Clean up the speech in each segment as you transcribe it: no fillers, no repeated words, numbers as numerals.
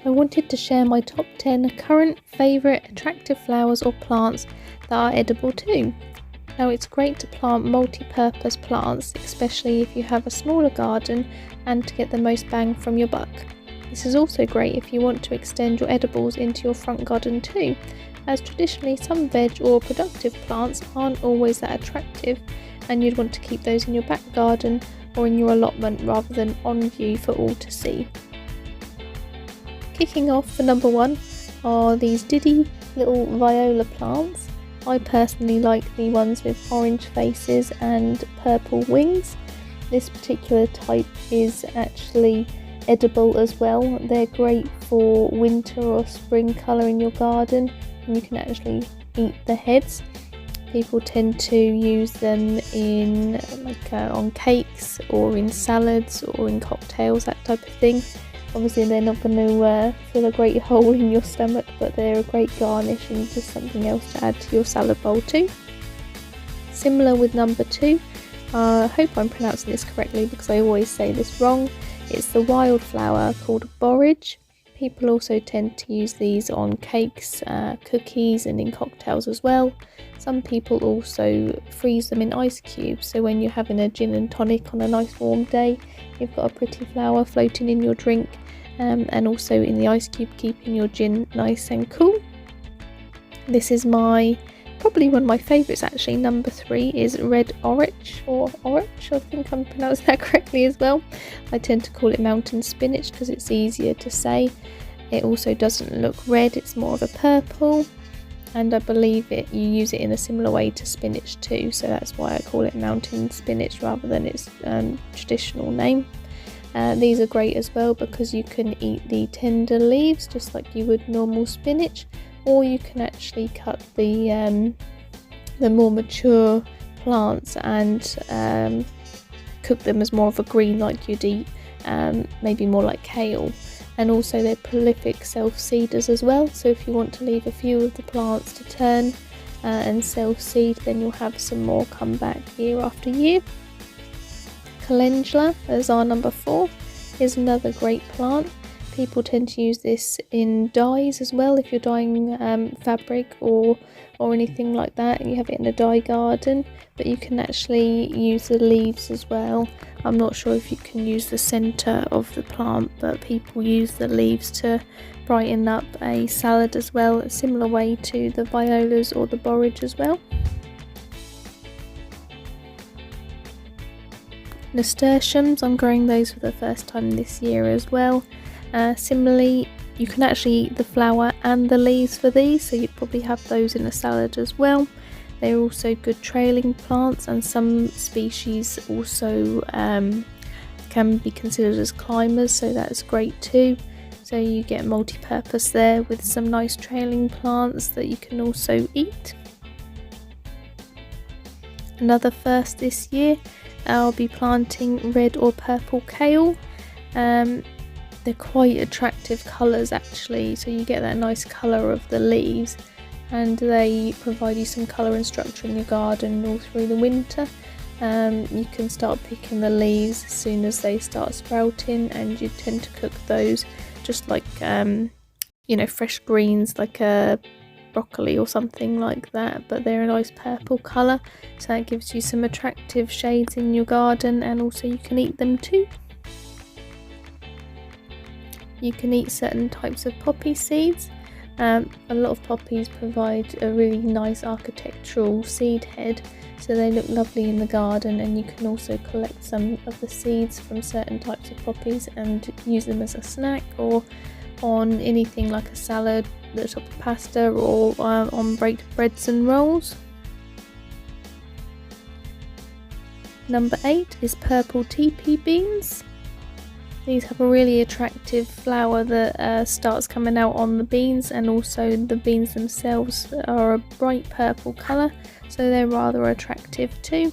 I wanted to share my top 10 current favourite attractive flowers or plants that are edible too. Now it's great to plant multi-purpose plants, especially if you have a smaller garden and to get the most bang from your buck. This is also great if you want to extend your edibles into your front garden too, as traditionally some veg or productive plants aren't always that attractive and you'd want to keep those in your back garden or in your allotment rather than on view for all to see. Kicking off for number 1 are these diddy little viola plants. I personally like the ones with orange faces and purple wings. This particular type is actually edible as well. They're great for winter or spring colour in your garden, and you can actually eat the heads. People tend to use them in on cakes or in salads or in cocktails, that type of thing. Obviously they're not going to fill a great hole in your stomach, but they're a great garnish and just something else to add to your salad bowl too. Similar with number 2, I hope I'm pronouncing this correctly because I always say this wrong. It's the wildflower called borage. People also tend to use these on cakes, cookies and in cocktails as well. Some people also freeze them in ice cubes, so when you're having a gin and tonic on a nice warm day, you've got a pretty flower floating in your drink, and also in the ice cube keeping your gin nice and cool. This is probably one of my favourites actually. Number 3 is red orich, I think I'm pronouncing that correctly as well. I tend to call it mountain spinach because it's easier to say. It also doesn't look red, it's more of a purple, and I believe you use it in a similar way to spinach too, so that's why I call it mountain spinach rather than its traditional name. These are great as well because you can eat the tender leaves just like you would normal spinach, or you can actually cut the more mature plants and cook them as more of a green like you'd eat maybe more like kale. And also they're prolific self-seeders as well, so if you want to leave a few of the plants to turn and self-seed, then you'll have some more come back year after year. Calendula, as our number 4, is another great plant. People tend to use this in dyes as well. If you're dyeing fabric or anything like that, you have it in a dye garden, but you can actually use the leaves as well. I'm not sure if you can use the centre of the plant, but people use the leaves to brighten up a salad as well, a similar way to the violas or the borage as well. Nasturtiums, I'm growing those for the first time this year as well. Similarly, you can actually eat the flower and the leaves for these, so you'd probably have those in a salad as well. They're also good trailing plants, and some species also can be considered as climbers, so that's great too. So you get multi-purpose there with some nice trailing plants that you can also eat. Another first this year, I'll be planting red or purple kale. They're quite attractive colours actually, so you get that nice colour of the leaves, and they provide you some colour and structure in your garden all through the winter. You can start picking the leaves as soon as they start sprouting, and you tend to cook those just like fresh greens, like a broccoli or something like that, but they're a nice purple colour, so that gives you some attractive shades in your garden, and also you can eat them too. You can eat certain types of poppy seeds. A lot of poppies provide a really nice architectural seed head, so they look lovely in the garden, and you can also collect some of the seeds from certain types of poppies and use them as a snack or on anything like a salad, the top of pasta, or on baked breads and rolls. Number 8 is purple teepee beans. These have a really attractive flower that starts coming out on the beans, and also the beans themselves are a bright purple colour, so they're rather attractive too.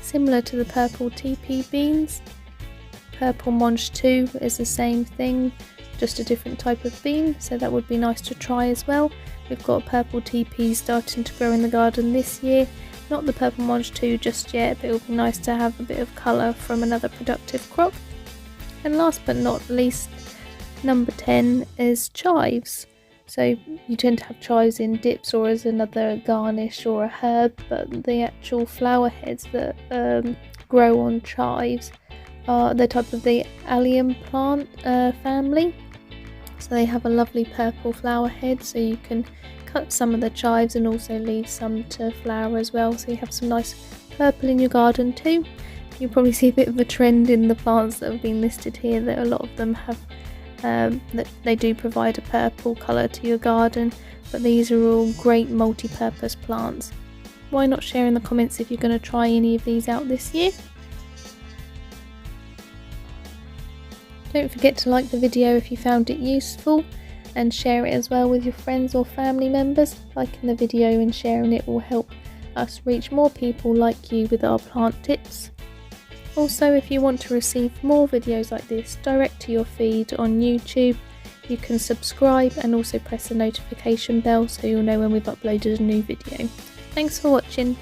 Similar to the purple teepee beans, purple mange 2 is the same thing, just a different type of bean, so that would be nice to try as well. We've got purple teepees starting to grow in the garden this year. Not the purple mange 2 just yet, but it would be nice to have a bit of colour from another productive crop. And last but not least, Number 10 is chives. So you tend to have chives in dips or as another garnish or a herb, but the actual flower heads that grow on chives are the type of the allium plant family. So they have a lovely purple flower head, so you can cut some of the chives and also leave some to flower as well, so you have some nice purple in your garden too. You probably see a bit of a trend in the plants that have been listed here, that a lot of them have that they do provide a purple colour to your garden, but these are all great multi-purpose plants. Why not share in the comments if you're going to try any of these out this year? Don't forget to like the video if you found it useful, and share it as well with your friends or family members. Liking the video and sharing it will help us reach more people like you with our plant tips. Also, if you want to receive more videos like this direct to your feed on YouTube, you can subscribe and also press the notification bell so you'll know when we've uploaded a new video. Thanks for watching.